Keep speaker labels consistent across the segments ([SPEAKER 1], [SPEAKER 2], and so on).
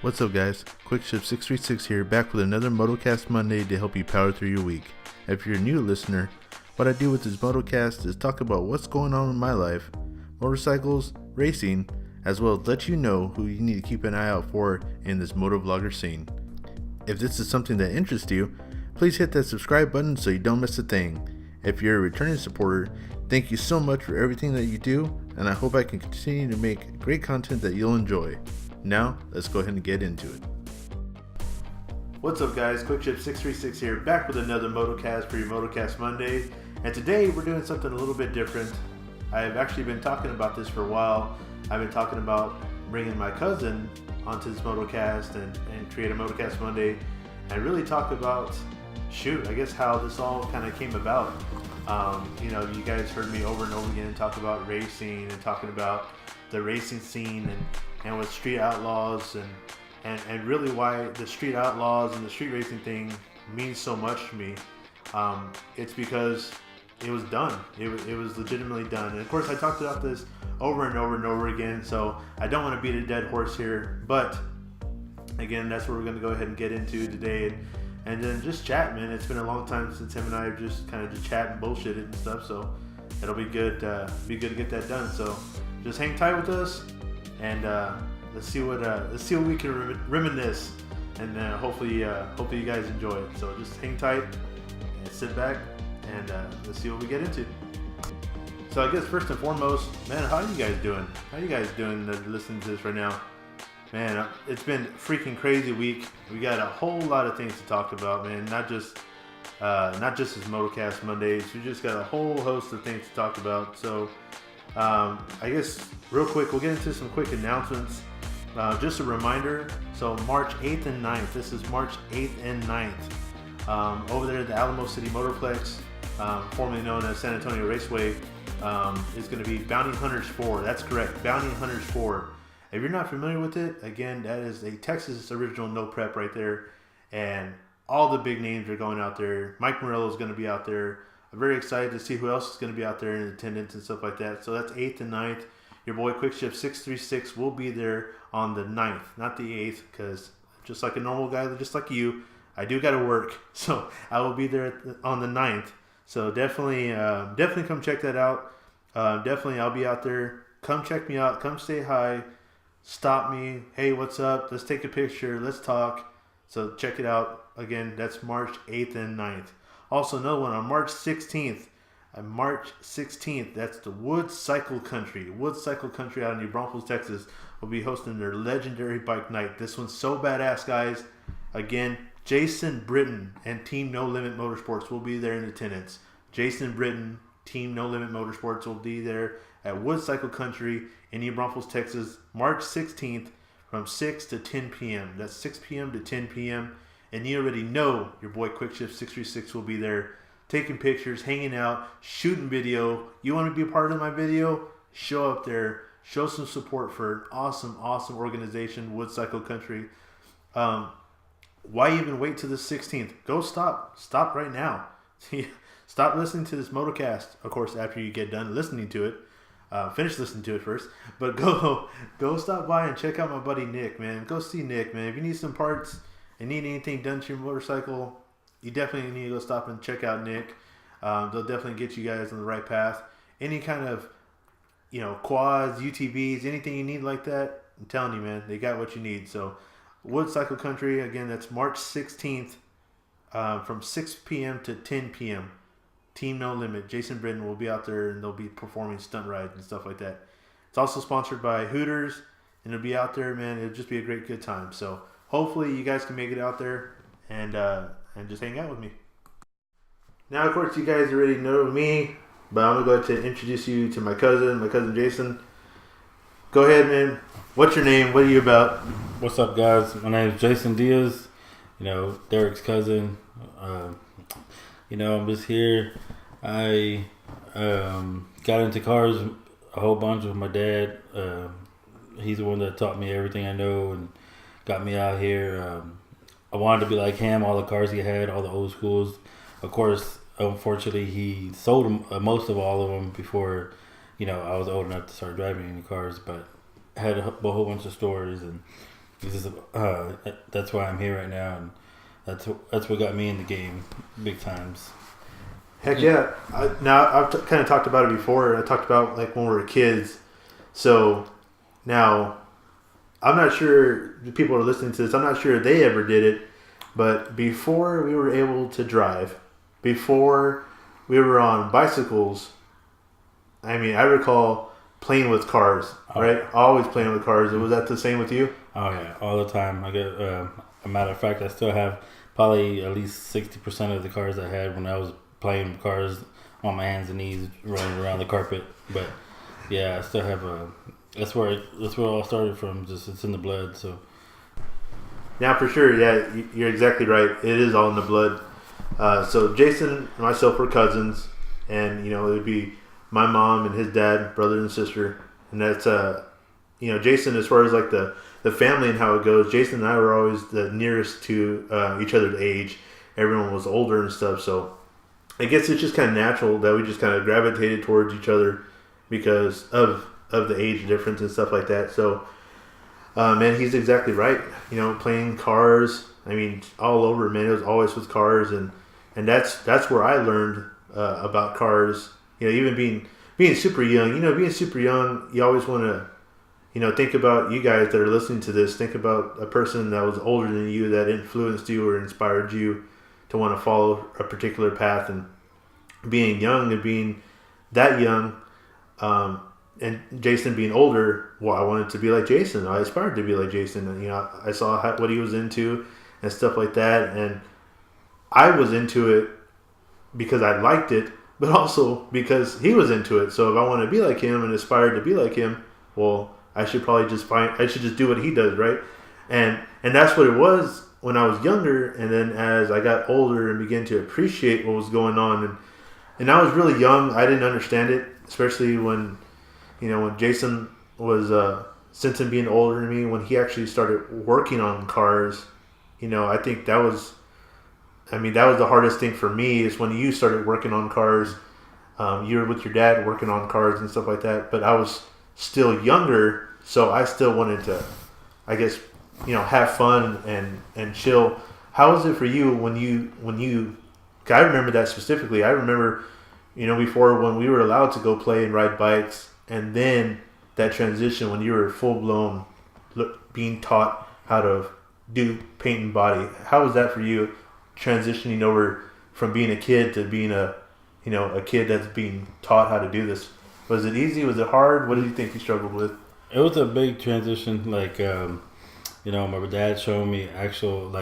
[SPEAKER 1] What's up, guys? Quick Shift 636 here, back with another Motocast Monday to help you power through your week. If you're a new listener, what I do with this Motocast is talk about what's going on in my life, motorcycles, racing, as well as let you know who you need to keep an eye out for in this motovlogger scene. If this is something that interests you, please hit that subscribe button so you don't miss a thing. If you're a returning supporter, thank you so much for everything that you do, and I hope I can continue to make great content that you'll enjoy. Now, let's go ahead and get into it. What's up, guys? Quick Shift 636 here, back with another Motocast for your Motocast Monday. And today we're doing something a little bit different. I've actually been talking about this for a while. I've been talking about bringing my cousin onto this Motocast and create a Motocast Monday and really talk about, I guess how this all kind of came about. You guys heard me over and over again talk about racing and talking about the racing scene and with street outlaws and really why the street outlaws and the street racing thing means so much to me. It's because it was done. It was legitimately done. And of course I talked about this over and over and over again, so I don't want to beat a dead horse here, but again, that's what we're going to go ahead and get into today and then just chat, man. It's been a long time since him and I have just kind of just chat and bullshit and stuff, so it'll be good to get that done. So just hang tight with us and let's see what we can reminisce, and hopefully you guys enjoy it. So just hang tight and sit back and let's see what we get into. So I guess first and foremost, man, how are you guys doing? How are you guys doing listening to this right now? Man, it's been a freaking crazy week. We got a whole lot of things to talk about, man. Not just as Motocast Mondays. We just got a whole host of things to talk about. So I guess real quick, we'll get into some quick announcements. Just a reminder, so March 8th and 9th, this is March 8th and 9th, over there at the Alamo City Motorplex, formerly known as San Antonio Raceway, is going to be Bounty Hunters 4. That's correct, Bounty Hunters 4. If you're not familiar with it, again, that is a Texas original no prep right there, and all the big names are going out there. Mike Morello is going to be out there. I'm very excited to see who else is going to be out there in attendance and stuff like that. So that's 8th and 9th. Your boy Quick Shift 636 will be there on the 9th, not the 8th, because just like a normal guy, just like you, I do got to work. So I will be there on the 9th. So definitely come check that out. Definitely I'll be out there. Come check me out. Come say hi. Stop me. Hey, what's up? Let's take a picture. Let's talk. So check it out. Again, that's March 8th and 9th. Also, another one on March 16th. March 16th, that's the Woods Cycle Country. Woods Cycle Country out in New Braunfels, Texas, will be hosting their legendary bike night. This one's so badass, guys. Again, Jason Britton and Team No Limit Motorsports will be there in attendance. Jason Britton, Team No Limit Motorsports will be there at Woods Cycle Country in New Braunfels, Texas, March 16th from 6 to 10 p.m. That's 6 p.m. to 10 p.m. And you already know your boy Quick Shift 636 will be there, taking pictures, hanging out, shooting video. You want to be a part of my video? Show up there. Show some support for an awesome organization, Woods Cycle Country. Why even wait till the 16th? Go stop. Stop right now. Stop listening to this Motocast. Of course, after you get done listening to it. Finish listening to it first. But go stop by and check out my buddy Nick, man. Go see Nick, man. If you need some parts and need anything done to your motorcycle, you definitely need to go stop and check out Nick. They'll definitely get you guys on the right path. Any kind of, quads, UTVs, anything you need like that, I'm telling you, man, they got what you need. So, Wood Cycle Country, again, that's March 16th from 6 p.m. to 10 p.m. Team No Limit, Jason Britton will be out there, and they'll be performing stunt rides and stuff like that. It's also sponsored by Hooters, and it'll be out there, man. It'll just be a good time. So, hopefully, you guys can make it out there and just hang out with me. Now, of course, you guys already know me, but I'm going to introduce you to my cousin Jason. Go ahead, man. What's your name? What are you about?
[SPEAKER 2] What's up, guys? My name is Jason Diaz, Derek's cousin. I'm just here. I got into cars a whole bunch with my dad. He's the one that taught me everything I know and got me out here. I wanted to be like him, all the cars he had, all the old schools. Of course, unfortunately, he sold most of all of them before, I was old enough to start driving any cars. But I had a whole bunch of stories, and This is, that's why I'm here right now, and that's what got me in the game, big times.
[SPEAKER 1] Heck yeah! Now I've kind of talked about it before. I talked about like when we were kids. So now I'm not sure the people are listening to this. I'm not sure they ever did it, but before we were able to drive, before we were on bicycles, I mean, I recall playing with cars. Right, always playing with cars. Was that the same with you?
[SPEAKER 2] Oh yeah, all the time. I get. A matter of fact, I still have probably at least 60% of the cars I had when I was playing with cars on my hands and knees, running around the carpet. But yeah, I still have a. That's where it all started from. Just it's in the blood. So
[SPEAKER 1] now, for sure, yeah, you're exactly right. It is all in the blood. So Jason and myself were cousins, and it would be my mom and his dad, brother and sister, and that's Jason, as far as like the family and how it goes, Jason and I were always the nearest to each other's age. Everyone was older and stuff, so I guess it's just kind of natural that we just kind of gravitated towards each other because of the age difference and stuff like that. So, man, he's exactly right. Playing cars. I mean, all over, man. It was always with cars, and that's where I learned about cars. Even being super young. Being super young, you always want to. Think about you guys that are listening to this. Think about a person that was older than you that influenced you or inspired you to want to follow a particular path. And being young and being that young, and Jason being older, well, I wanted to be like Jason. I aspired to be like Jason. And, I saw what he was into and stuff like that. And I was into it because I liked it, but also because he was into it. So if I want to be like him and aspired to be like him, well, I should probably I should just do what he does, right? And that's what it was when I was younger. And then as I got older and began to appreciate what was going on, and I was really young, I didn't understand it, especially when Jason was since him being older than me, when he actually started working on cars. I think that was the hardest thing for me is when you started working on cars. You were with your dad working on cars and stuff like that, but I was still younger, so I still wanted to, I guess, have fun and chill. How was it for you when you? I remember that specifically. I remember, before when we were allowed to go play and ride bikes, and then that transition when you were full blown, being taught how to do paint and body. How was that for you, transitioning over from being a kid to being a kid that's being taught how to do this? Was it easy? Was it hard? What did you think you struggled with?
[SPEAKER 2] it was a big transition. Like my dad showed me actual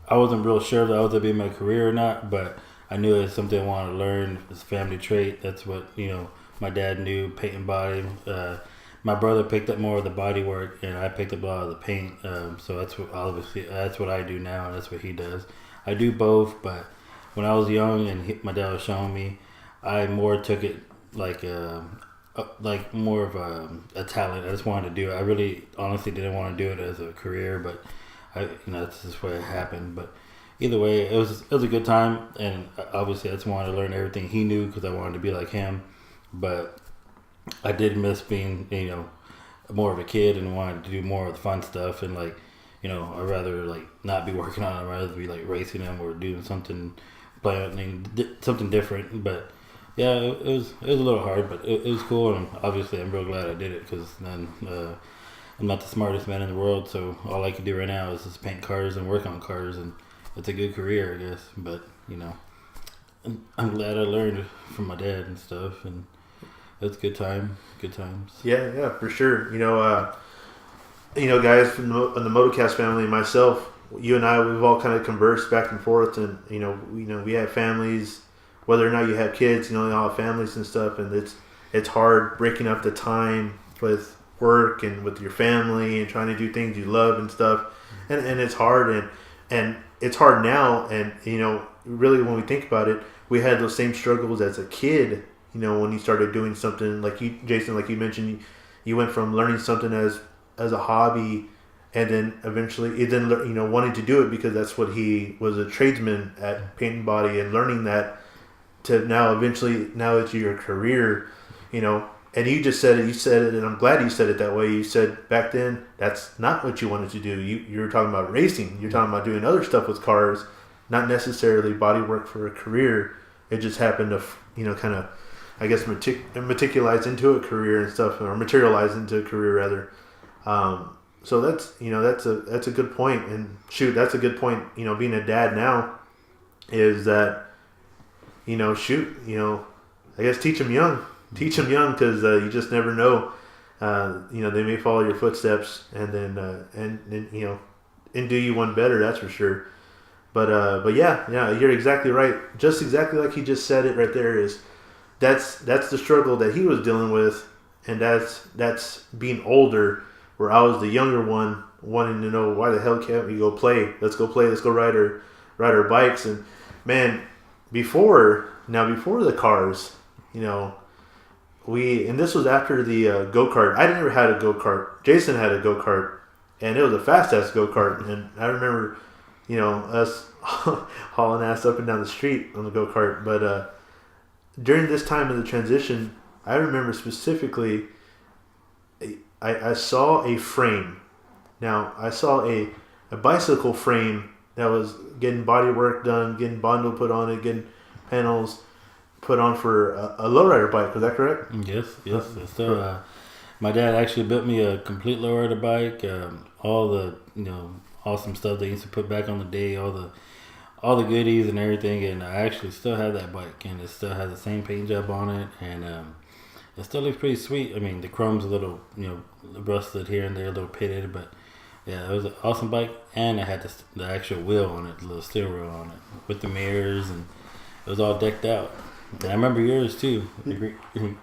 [SPEAKER 2] I wasn't real sure if that was to be my career or not, but I knew it was something I wanted to learn. It's a family trait. That's what my dad knew, paint and body. My brother picked up more of the body work, and I picked up a lot of the paint. So that's what I do now, and that's what he does. I do both, but when I was young and my dad was showing me, I more took it like more of a talent. I just wanted to do it. I really honestly didn't want to do it as a career, but that's just what happened. But either way, it was a good time, and obviously I just wanted to learn everything he knew because I wanted to be like him. But I did miss being more of a kid and wanted to do more of the fun stuff, and I'd rather not be working on it. I'd rather be racing them or doing something, playing something different. But yeah, it was a little hard, but it was cool, and obviously I'm real glad I did it because then I'm not the smartest man in the world, so all I can do right now is just paint cars and work on cars, and it's a good career, I guess. But I'm glad I learned from my dad and stuff, and it's good times.
[SPEAKER 1] Yeah, for sure. Guys from the Motocast family, myself, you and I, we've all kind of conversed back and forth, and we have families. Whether or not you have kids, you all have families and stuff, and it's hard breaking up the time with work and with your family and trying to do things you love and stuff, and it's hard, and it's hard now, and really when we think about it, we had those same struggles as a kid. When you started doing something like you, Jason, like you mentioned, you went from learning something as a hobby, and then eventually, wanting to do it because that's what he was a tradesman at paint and body, and learning that to now it's your career. And you just said it. You said it, and I'm glad you said it that way. You said back then that's not what you wanted to do. You were talking about racing. You're talking about doing other stuff with cars, not necessarily body work for a career. It just happened to, kind of, I guess, meticularize into a career and stuff, or materialize into a career rather. So that's a good point. And shoot, that's a good point. Being a dad now is that, I guess teach them young. Teach them young because you just never know. They may follow your footsteps and then and do you one better. That's for sure. But yeah, you're exactly right. Just exactly like he just said it right there is that's the struggle that he was dealing with, and that's being older, where I was the younger one wanting to know why the hell can't we go play? Let's go play. Let's go ride our bikes. And man, before the cars, and this was after the go-kart. I never had a go-kart. Jason had a go-kart, and it was a fast-ass go-kart. And I remember, us hauling ass up and down the street on the go-kart. But during this time of the transition, I remember specifically, I saw a frame. Now, I saw a bicycle frame that was getting body work done, getting bundle put on it, getting panels put on for a lowrider bike. Was that correct?
[SPEAKER 2] Yes. So, my dad actually built me a complete lowrider bike. All the awesome stuff they used to put back on the day, all the goodies and everything, and I actually still have that bike, and it still has the same paint job on it, and it still looks pretty sweet. I mean, the chrome's a little rusted here and there, a little pitted, but yeah, it was an awesome bike, and it had the actual wheel on it, the little steel wheel on it with the mirrors, and it was all decked out. And I remember yours too. You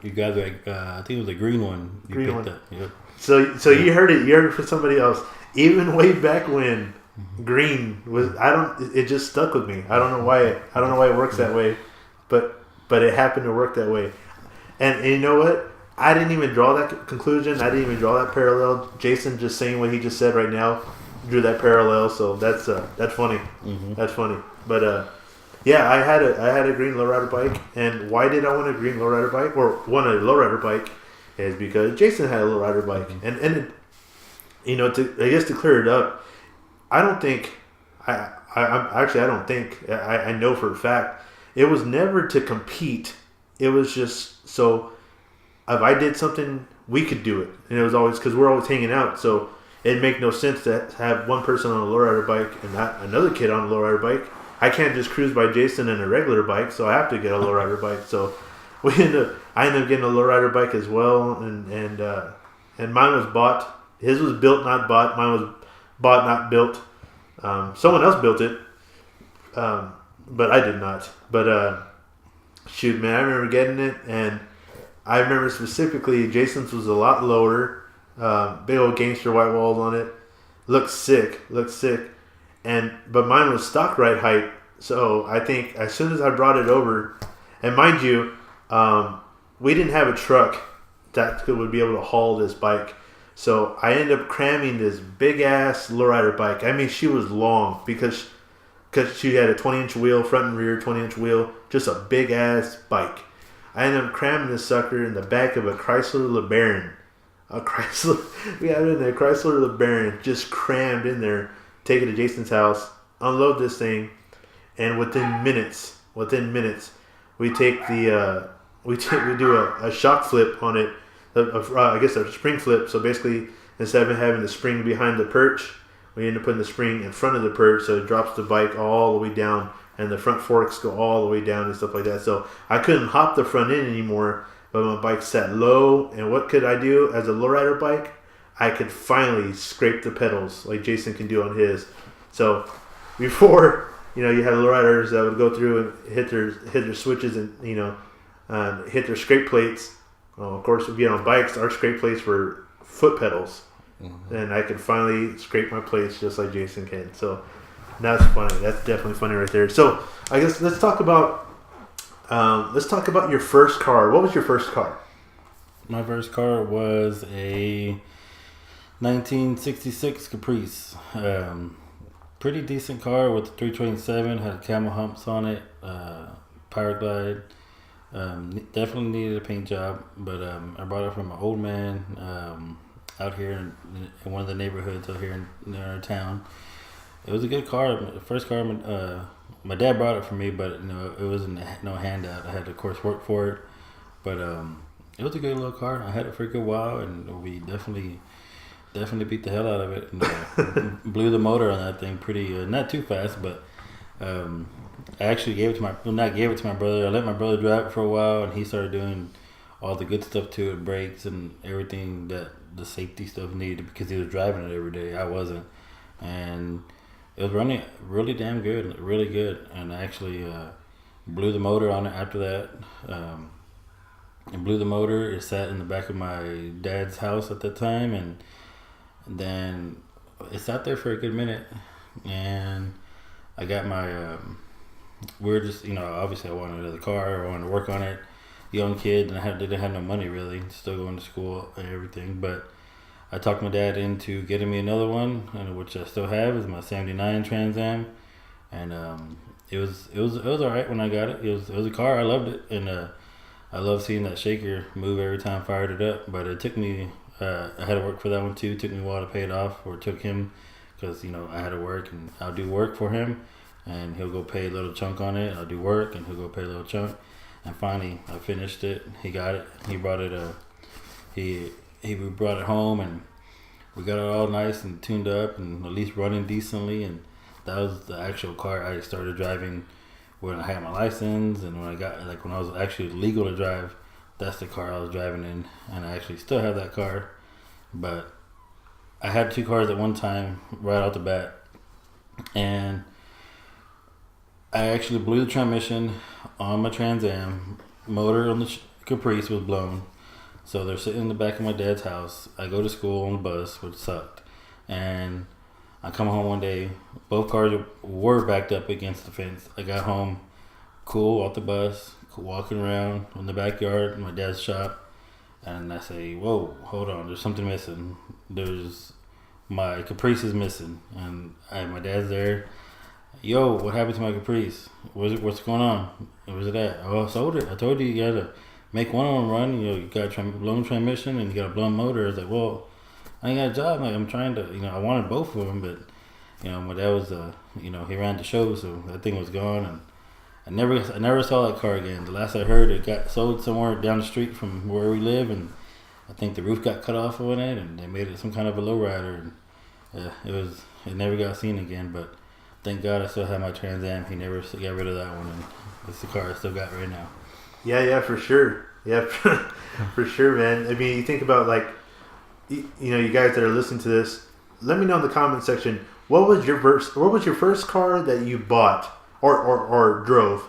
[SPEAKER 2] guys, I think it was a green one. You picked up. Yep.
[SPEAKER 1] So you heard it. You heard it from somebody else. Even way back when, green was. It just stuck with me. I don't know why. I don't know why it works that way, but it happened to work that way. And you know what? I didn't even draw that conclusion. I didn't even draw that parallel. Jason just saying what he just said right now drew that parallel. So that's funny. Mm-hmm. That's funny. But yeah, I had a green lowrider bike, and why did I want a green lowrider bike or want a lowrider bike? Is because Jason had a lowrider bike, mm-hmm. and I guess to clear it up, I don't think I know for a fact it was never to compete. It was just so if I did something, we could do it, and it was always because we're always hanging out, so it'd make no sense to have one person on a lowrider bike and not another kid on a lowrider bike. I can't just cruise by Jason in a regular bike, so I have to get a lowrider bike. So I ended up getting a lowrider bike as well, and mine was bought. His was built, not bought. Mine was bought, not built. Someone else built it, but I did not. But shoot, man, I remember getting it, and I remember specifically Jason's was a lot lower, big old gangster white walls on it. Looked sick. But mine was stock ride height, so I think as soon as I brought it over, and mind you, we didn't have a truck that would be able to haul this bike, so I ended up cramming this big ass lowrider bike. I mean, she was long because she had a 20-inch wheel, front and rear 20-inch wheel, just a big ass bike. I ended up cramming this sucker in the back of a Chrysler LeBaron. We had it in a Chrysler LeBaron, just crammed in there. Take it to Jason's house, unload this thing, and within minutes, we take we do a shock flip on it. I guess a spring flip. So basically, instead of having the spring behind the perch, we end up putting the spring in front of the perch, so it drops the bike all the way down, and the front forks go all the way down and stuff like that. So I couldn't hop the front end anymore, but my bike sat low. And what could I do as a lowrider bike? I could finally scrape the pedals like Jason can do on his. So before, you had lowriders that would go through and hit their switches and hit their scrape plates. Well, of course, if you get on bikes, our scrape plates were foot pedals, mm-hmm. and I could finally scrape my plates just like Jason can. So that's funny. That's definitely funny right there. So I guess let's talk about your first car. What was your first car?
[SPEAKER 2] My first car was a 1966 Caprice. Pretty decent car with the 327, had camel humps on it, Power Glide. Definitely needed a paint job, but I bought it from an old man out here in one of the neighborhoods out here in our town. It was a good car. The first car, my dad brought it for me, but it wasn't no handout. I had to, of course, work for it, but it was a good little car. I had it for a good while, and we definitely beat the hell out of it. And, blew the motor on that thing pretty, not too fast, but I actually gave it to my brother. I let my brother drive it for a while, and he started doing all the good stuff to it, brakes and everything that the safety stuff needed, because he was driving it every day. I wasn't, and it was running really damn good, really good. And I actually blew the motor on it after that. And blew the motor. It sat in the back of my dad's house at that time, and then it sat there for a good minute. And I got my. We were just, obviously I wanted another car. I wanted to work on it. Young kid, and didn't have no money really. Still going to school and everything, but I talked my dad into getting me another one, and which I still have, is my '79 Trans Am, and it was all right when I got it. It was a car. I loved it, and I love seeing that shaker move every time I fired it up. But it took me. I had to work for that one too. It took me a while to pay it off, or it took him, because I had to work, and I'll do work for him, and he'll go pay a little chunk on it. I'll do work, and he'll go pay a little chunk. And finally, I finished it. He got it. He brought it. We brought it home, and we got it all nice and tuned up, and at least running decently. And that was the actual car I started driving when I had my license, and when I was actually legal to drive. That's the car I was driving in, and I actually still have that car. But I had two cars at one time right out the bat, and I actually blew the transmission on my Trans Am. Motor on the Caprice was blown. So they're sitting in the back of my dad's house. I go to school on the bus, which sucked. And I come home one day. Both cars were backed up against the fence. I got home, cool, off the bus, walking around in the backyard in my dad's shop. And I say, whoa, hold on, there's something missing. My Caprice is missing. And my dad's there. Yo, what happened to my Caprice? What's going on? Where's it at? Oh, I sold it. I told you gotta make one of them run. You got a blown transmission and you got a blown motor. I was like, well, I ain't got a job. Like, I'm trying to, I wanted both of them, but my dad was, he ran the show, so that thing was gone, and I never saw that car again. The last I heard, it got sold somewhere down the street from where we live, and I think the roof got cut off on it, and they made it some kind of a lowrider, and it never got seen again. But thank God I still have my Trans Am. He never got rid of that one, and it's the car I still got right now.
[SPEAKER 1] Yeah, for sure. Yeah, for sure, man. I mean, you think about, like, you guys that are listening to this, let me know in the comment section, what was your first car that you bought or drove,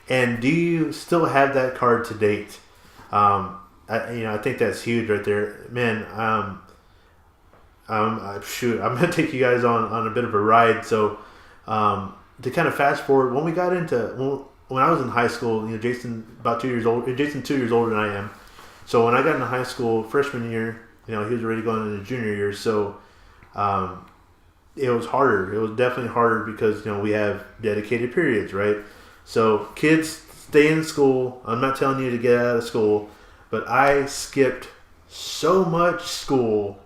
[SPEAKER 1] and do you still have that car to date? I think that's huge right there, man. I'm gonna take you guys on a bit of a ride. So to kind of fast forward, when we got into when I was in high school, Jason about 2 years old. Jason 2 years older than I am. So when I got into high school freshman year, he was already going into junior year. So it was harder. It was definitely harder because we have dedicated periods, right? So kids stay in school. I'm not telling you to get out of school, but I skipped so much school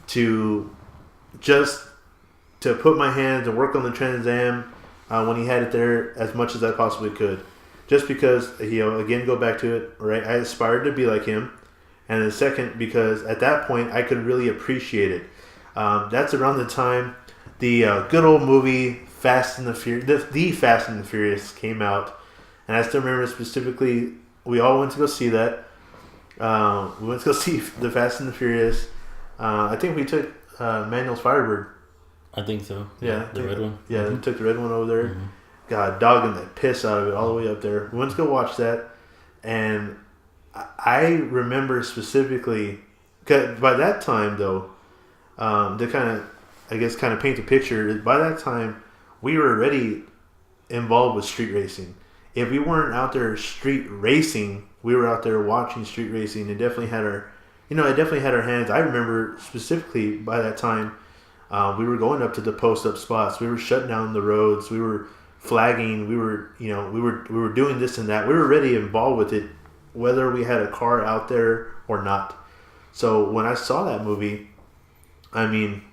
[SPEAKER 1] to put my hands and work on the Trans Am when he had it there as much as I possibly could. Just because, again, go back to it, right? I aspired to be like him. And the second, because at that point, I could really appreciate it. That's around the time the good old movie Fast and the Fast and the Furious came out. And I still remember specifically, we all went to go see that. We went to go see the Fast and the Furious. I think we took Manuel's Firebird.
[SPEAKER 2] I think so.
[SPEAKER 1] Yeah,
[SPEAKER 2] the red one.
[SPEAKER 1] Yeah, we took the red one over there. Mm-hmm. God, dogging the piss out of it all the way up there. We went to go watch that, and I remember specifically, 'cause by that time though, to kind of paint the picture. By that time, we were already involved with street racing. If we weren't out there street racing, we were out there watching street racing. It definitely had our hands. I remember specifically by that time. We were going up to the post-up spots. We were shutting down the roads. We were flagging. We were doing this and that. We were already involved with it, whether we had a car out there or not. So when I saw that movie, I mean,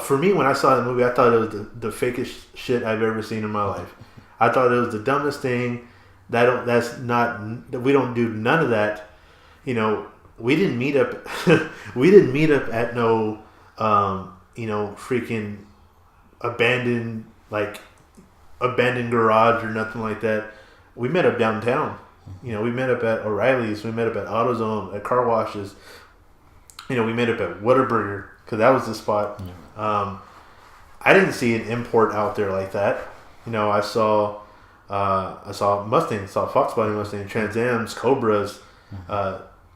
[SPEAKER 1] for me, when I saw that movie, I thought it was the fakest shit I've ever seen in my life. I thought it was the dumbest thing. We don't do none of that. We didn't meet up. We didn't meet up at no, freaking abandoned garage or nothing like that. We met up downtown. We met up at O'Reilly's. We met up at AutoZone, at car washes. We met up at Whataburger because that was the spot. Yeah. I didn't see an import out there like that. I saw Mustangs, saw Fox Body Mustang, Trans Ams, Cobras.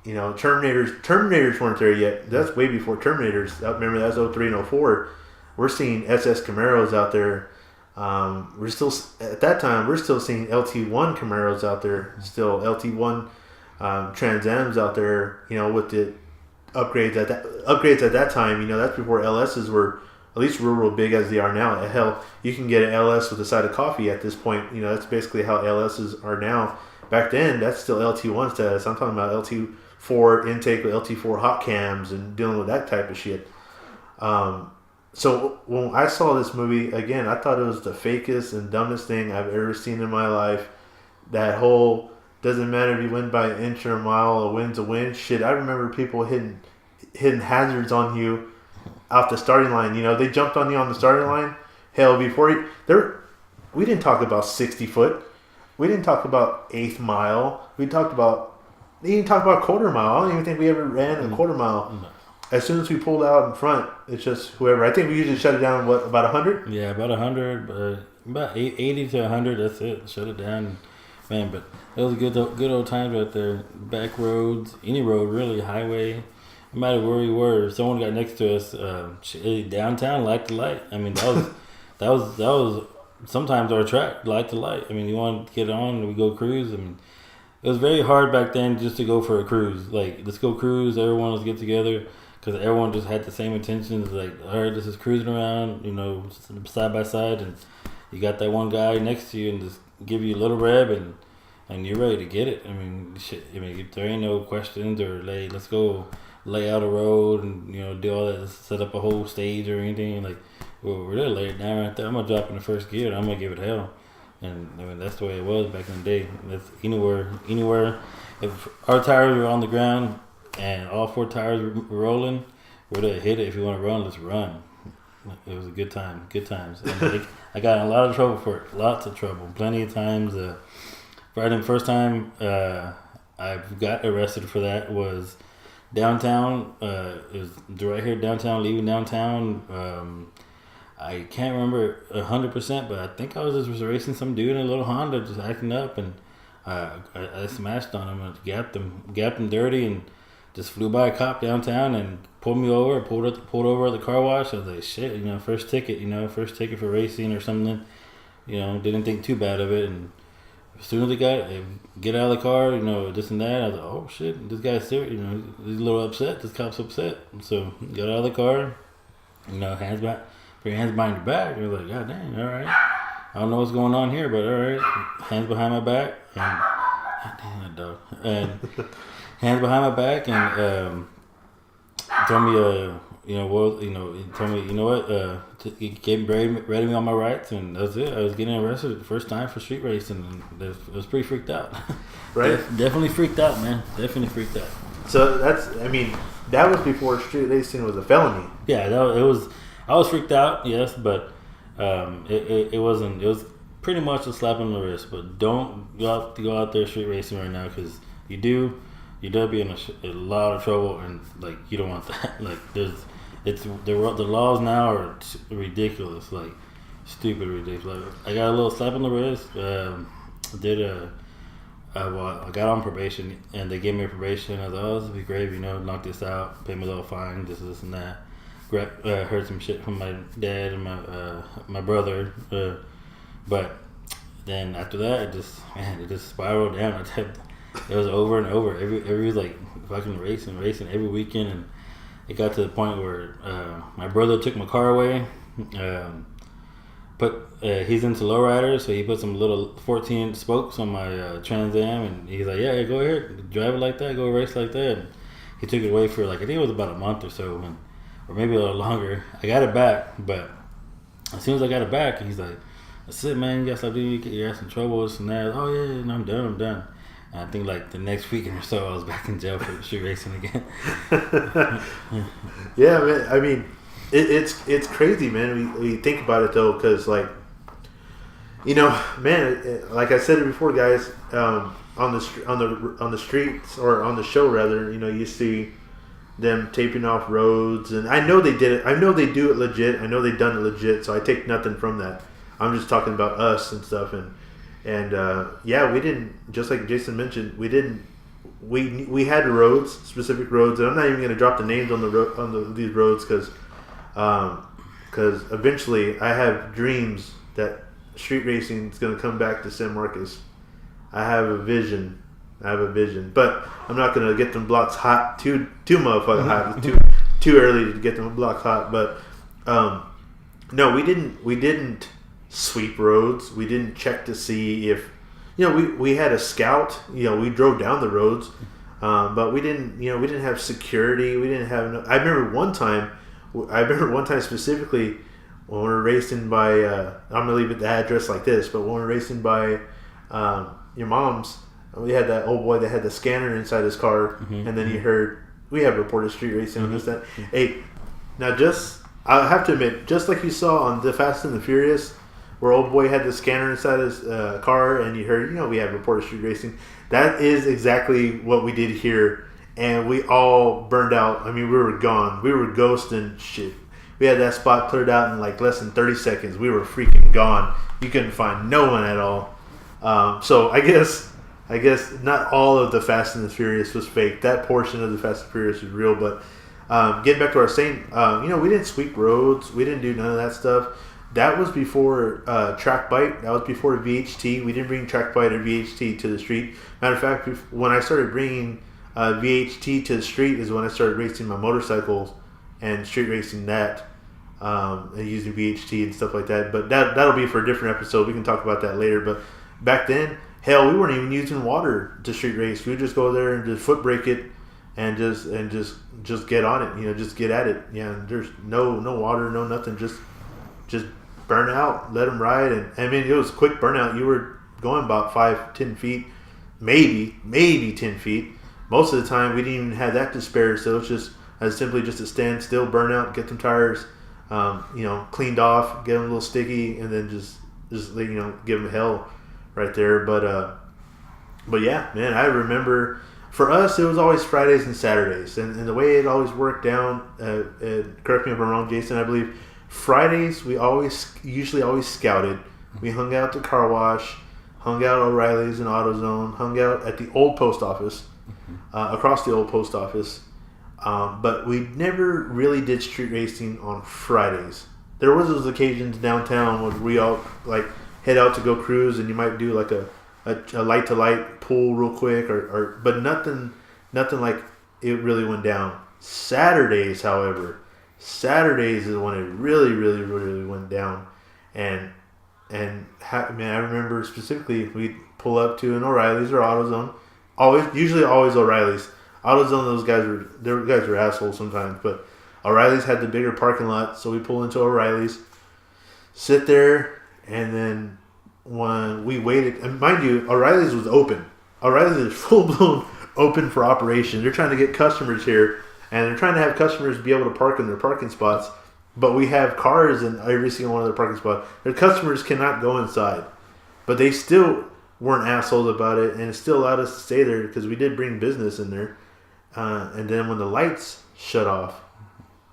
[SPEAKER 1] Terminators weren't there yet. That's way before Terminators. Remember, that was 03 and 04. We're seeing SS Camaros out there. We're still seeing LT1 Camaros out there. Still LT1 Trans Ams out there. With the upgrades at that time. That's before LSs were at least real big as they are now. Hell, you can get an LS with a side of coffee at this point. That's basically how LSs are now. Back then, that's still LT1 status. I'm talking about LT4 intake with LT4 hot cams and dealing with that type of shit. So when I saw this movie, again, I thought it was the fakest and dumbest thing I've ever seen in my life. That whole, doesn't matter if you win by an inch or a mile, a win's a win. Shit, I remember people hitting hazards on you off the starting line. They jumped on you on the starting line. Hell, we didn't talk about 60 foot. We didn't talk about eighth mile. We didn't talk about quarter mile. I don't even think we ever ran a quarter mile. No. As soon as we pulled out in front, it's just whoever. I think we usually shut it down, about 100?
[SPEAKER 2] Yeah, about 100. About 80 to 100, that's it. Shut it down. Man, but it was good old times right there. Back roads, any road really, highway. No matter where we were, if someone got next to us, downtown, light to light. I mean, that was sometimes our track, light to light. I mean, you want to get on, we go cruise. I mean, it was very hard back then just to go for a cruise. Like, let's go cruise, everyone let's get together. Because everyone just had the same intentions. Like, all right, this is cruising around, side by side. And you got that one guy next to you and just give you a little rev and you're ready to get it. I mean, shit. I mean, there ain't no questions or, let's go lay out a road and, do all that, set up a whole stage or anything. Like, well, we're there, lay it down right there. I'm going to drop in the first gear and I'm going to give it hell. And, I mean, that's the way it was back in the day. That's anywhere. If our tires were on the ground and all four tires were rolling, we're there, hit it. If you want to run, let's run. It was a good time. Good times. And I got in a lot of trouble for it. Lots of trouble. Plenty of times. Right, the first time I got arrested for that was downtown. It was right here downtown, leaving downtown. I can't remember 100%, but I think I was just racing some dude in a little Honda, just acting up, and I smashed on him and gapped him dirty, and just flew by a cop downtown and pulled me over. Pulled over at the car wash. I was like, shit, first ticket for racing or something. Didn't think too bad of it, and as soon as they get out of the car, this and that, I was like, oh shit, this guy's serious, he's a little upset, this cop's upset. So got out of the car, put your hands behind your back. I was like, god dang, all right. I don't know what's going on here, but all right. Hands behind my back, and god damn that dog. And hands behind my back, and told me, he told me, he gave me on my rights, and that's it. I was getting arrested the first time for street racing, and I was pretty freaked out.
[SPEAKER 1] Right?
[SPEAKER 2] Definitely freaked out, man. Definitely freaked out.
[SPEAKER 1] So that was before street racing was a felony.
[SPEAKER 2] Yeah, I was freaked out, yes, but it wasn't. It was pretty much a slap on the wrist. But don't go out there street racing right now, because you'll be in a lot of trouble, and like you don't want that. Like the laws now are ridiculous, like stupid ridiculous. Like, I got a little slap on the wrist. I got on probation, and they gave me a probation. I was like, oh, this would be great, knock this out, pay me a little fine, this and that. Heard some shit from my dad and my brother, but then after that, it just spiraled down. It was over and over. Every like fucking racing every weekend, and it got to the point where my brother took my car away. he's into lowriders, so he put some little 14-inch spokes on my Trans Am, and he's like, yeah, go ahead, drive it like that, go race like that. And he took it away for I think it was about a month or so, or maybe a little longer. I got it back, but as soon as I got it back, he's like, that's it, man, you gotta stop doing it, you're having some trouble, this and that. Oh yeah, no, I'm done. And I think the next weekend or so, I was back in jail for street racing again.
[SPEAKER 1] Yeah, man. I mean, it's crazy, man. We think about it though, because man, like I said it before, guys. On the streets, or on the show rather, you see them taping off roads, and I know they did it. I know they do it legit. I know they've done it legit. So I take nothing from that. I'm just talking about us and stuff, and yeah, we didn't. Just like Jason mentioned, we didn't. We had roads, specific roads, and I'm not even going to drop the names on these roads because eventually I have dreams that street racing is going to come back to San Marcos. I have a vision, but I'm not going to get them blocks hot too motherfucking hot. It's too early to get them blocks hot. But no, we didn't sweep roads. We didn't check to see if we had a scout. We drove down the roads, but we didn't have security. We didn't have. I remember one time specifically when we were racing by. I'm gonna leave it the address like this, but when we were racing by your mom's, we had that old boy that had the scanner inside his car, and then he heard we have reported street racing and this that. Hey, now I have to admit, just like you saw on the Fast and the Furious, where old boy had the scanner inside his car, and you heard, we have reported street racing. That is exactly what we did here, and we all burned out. I mean, we were gone. We were ghosting shit. We had that spot cleared out in less than 30 seconds. We were freaking gone. You couldn't find no one at all. So I guess not all of the Fast and the Furious was fake. That portion of the Fast and Furious was real. But getting back to our saying, we didn't sweep roads. We didn't do none of that stuff. That was before Track Bite. That was before VHT. We didn't bring Track Bite or VHT to the street. Matter of fact, when I started bringing VHT to the street is when I started racing my motorcycles and street racing that, and using VHT and stuff like that. But that'll be for a different episode. We can talk about that later. But back then, hell, we weren't even using water to street race. We would just go there and just foot brake it and just get on it. Just get at it. Yeah, and there's no water, no nothing. Just burn out, let them ride, and I mean it was quick burnout. You were going about 5-10 feet, maybe 10 feet. Most of the time, we didn't even have that to spare, so it was just as simply just a stand still, burn out, get them tires, cleaned off, get them a little sticky, and then just give them hell right there. But yeah, man, I remember for us it was always Fridays and Saturdays, and the way it always worked down. Correct me if I'm wrong, Jason. I believe Fridays we usually always scouted. We hung out at the car wash, hung out at O'Reilly's and AutoZone, hung out at the old post office, across the old post office. But we never really did street racing on Fridays. There was those occasions downtown where we all head out to go cruise, and you might do a light to light pull real quick, but nothing like it really went down. Saturdays, however. Saturdays is when it really, really, really went down, and man, I remember specifically we'd pull up to an O'Reilly's or AutoZone, usually always O'Reilly's. AutoZone, those guys were assholes sometimes, but O'Reilly's had the bigger parking lot, so we pull into O'Reilly's, sit there, and then when we waited, and mind you, O'Reilly's was open. O'Reilly's is full blown open for operation. They're trying to get customers here. And they're trying to have customers be able to park in their parking spots, but we have cars in every single one of their parking spots. Their customers cannot go inside, but they still weren't assholes about it, and it still allowed us to stay there because we did bring business in there. And then when the lights shut off,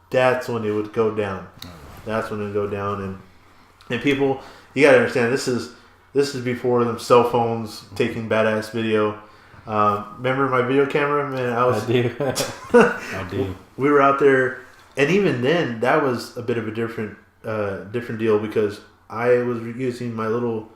[SPEAKER 1] that's when it would go down. That's when it would go down, and people, you gotta understand, this is before them cell phones taking badass video. Remember my video camera, man? I do. I do. We were out there, and even then, that was a bit of a different deal because I was using my little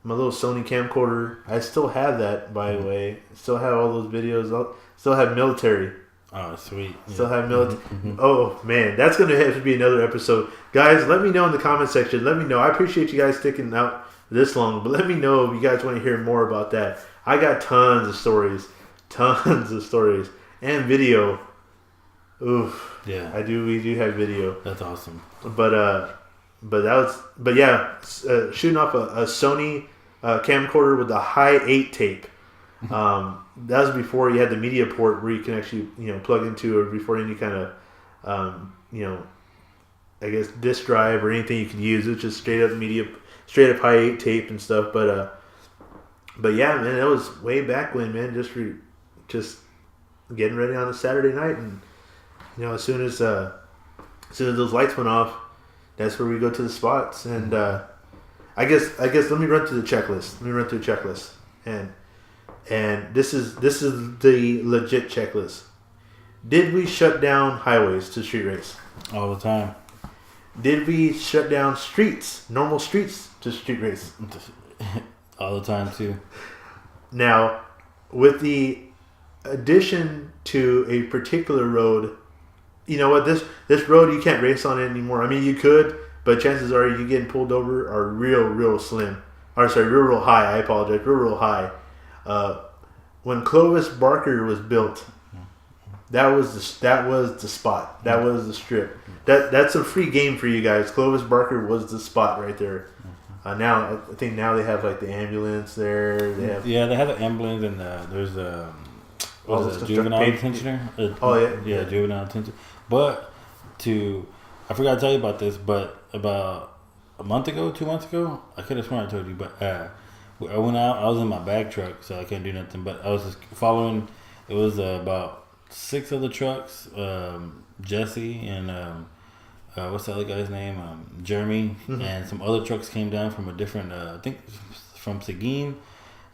[SPEAKER 1] Sony camcorder. I still have that, by the way. Still have all those videos. I still have military
[SPEAKER 2] Oh, sweet.
[SPEAKER 1] Still have military. Oh man, that's gonna have to be another episode, guys. Let me know in the comment section. Let me know. I appreciate you guys sticking out this long, but let me know if you guys want to hear more about that. I got tons of stories, and video. Oof.
[SPEAKER 2] Yeah.
[SPEAKER 1] I do. We do have video.
[SPEAKER 2] That's awesome.
[SPEAKER 1] But yeah, shooting off a Sony camcorder with a high 8 tape. That was before you had the media port where you can actually plug into, or before any kind of I guess disk drive or anything you could use. It was just straight up high 8 tape and stuff. But yeah, man, that was way back when, man. Just getting ready on a Saturday night, and as soon as those lights went off, that's where we go to the spots. And I guess let me run through the checklist. And this is the legit checklist. Did we shut down highways to street race?
[SPEAKER 2] All the time.
[SPEAKER 1] Did we shut down normal streets to street race?
[SPEAKER 2] All the time too.
[SPEAKER 1] Now, with the addition to a particular road, you know what, this road you can't race on it anymore. I mean, you could, but chances are you getting pulled over are real slim. Or sorry, real high. I apologize, real high. When Clovis Barker was built, that was the spot. That was the strip. That's a free game for you guys. Clovis Barker was the spot right there. Now I think they have like the ambulance there. They have
[SPEAKER 2] the ambulance, and there's juvenile detention. Juvenile detention. But I forgot to tell you about this, but about a month ago, 2 months ago, I could have sworn I told you, but I went out. I was in my bag truck, so I couldn't do nothing. But I was just following. It was about 6 other trucks. Jesse and what's the other guy's name? Jeremy, and some other trucks came down from a different. I think from Seguin,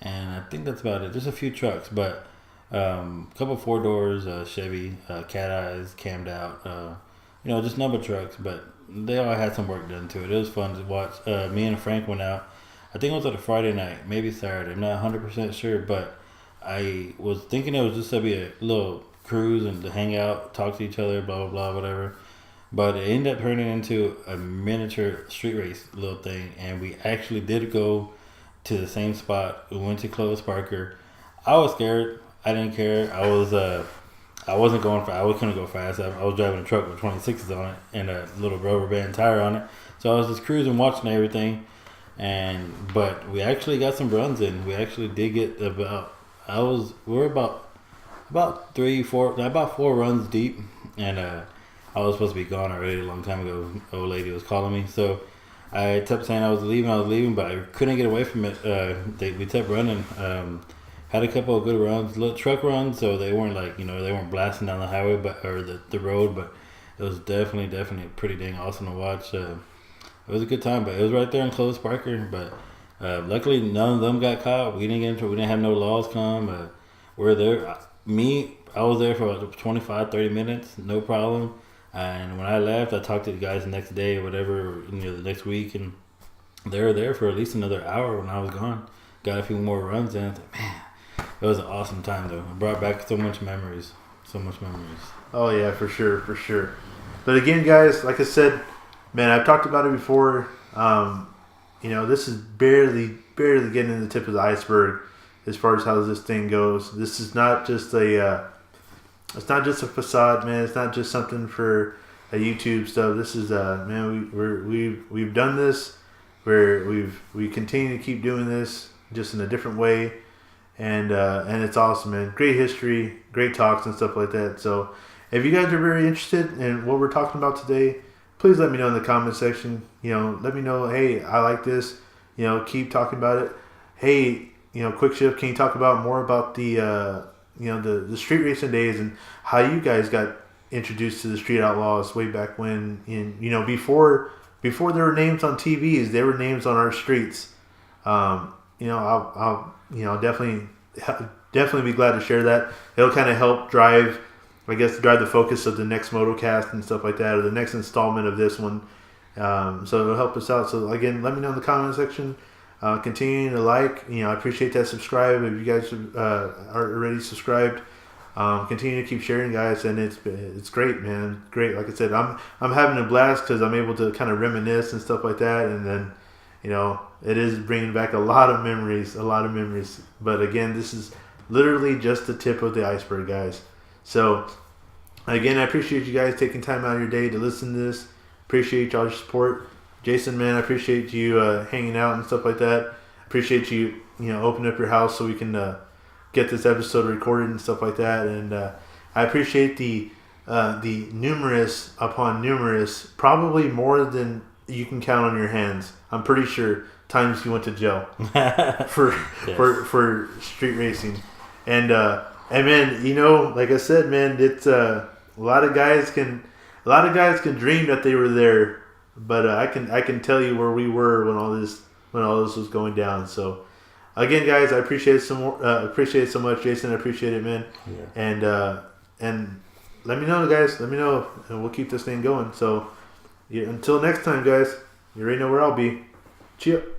[SPEAKER 2] and I think that's about it. There's a few trucks, but a couple 4 doors, Chevy, cat eyes, cammed out. Just number trucks, but they all had some work done to it. It was fun to watch. Me and Frank went out. I think it was on a Friday night, maybe Saturday. I'm not 100% sure, but I was thinking it was just to be a little cruise and to hang out, talk to each other, blah, blah, blah, whatever. But it ended up turning into a miniature street race little thing, and we actually did go to the same spot. We went to Clovis Parker. I was scared. I didn't care. I wasn't going fast. I couldn't go fast. I was driving a truck with 26s on it and a little rubber band tire on it. So I was just cruising, watching everything. But we actually got some runs in. We actually did get about 4 runs deep, and I was supposed to be gone already a long time ago. Old lady was calling me, so I kept saying I was leaving, but I couldn't get away from it. We kept running. Had a couple of good runs, little truck runs, so they weren't they weren't blasting down the highway, or the road, but it was definitely pretty dang awesome to watch. It was a good time, but it was right there in Clovis Parker. But luckily, none of them got caught. We didn't get into it. We didn't have no laws come. We're there. I was there for about 25, 30 minutes, no problem. And when I left, I talked to the guys the next day or whatever, the next week, and they were there for at least another hour when I was gone. Got a few more runs in. I was like, man, it was an awesome time, though. It brought back so much memories.
[SPEAKER 1] Oh, yeah, for sure. But again, guys, like I said, man, I've talked about it before. This is barely getting in the tip of the iceberg as far as how this thing goes. This is not just it's not just a facade, man. It's not just something for a YouTube stuff. This is man, we've done this. We continue to keep doing this just in a different way, and it's awesome, man. Great history, great talks and stuff like that. So if you guys are very interested in what we're talking about today, please let me know in the comment section. Let me know, hey, I like this. Keep talking about it. Hey, Quick Shift, can you talk about more about the the street racing days and how you guys got introduced to the Street Outlaws way back when? Before there were names on TVs, there were names on our streets. I'll definitely be glad to share that. It'll kind of help drive the focus of the next Motocast and stuff like that, or the next installment of this one. So it'll help us out. So again, let me know in the comment section. Continue to like. I appreciate that. Subscribe if you guys are already subscribed. Continue to keep sharing, guys, and it's great, man. Great. Like I said, I'm having a blast because I'm able to kind of reminisce and stuff like that, and then, it is bringing back a lot of memories, But again, this is literally just the tip of the iceberg, guys. So again, I appreciate you guys taking time out of your day to listen to this. Appreciate y'all's support, Jason, man. I appreciate you hanging out and stuff like that. Appreciate you, opening up your house so we can get this episode recorded and stuff like that. And I appreciate the numerous upon numerous, probably more than you can count on your hands. I'm pretty sure times you went to jail for for street racing, and man, like I said, man, it's a lot of guys can dream that they were there, but I can tell you where we were when all this was going down. So. Again, guys, I appreciate it so much, Jason. I appreciate it, man. Yeah. And let me know, guys. Let me know, and we'll keep this thing going. So, until next time, guys. You already know where I'll be. Cheers.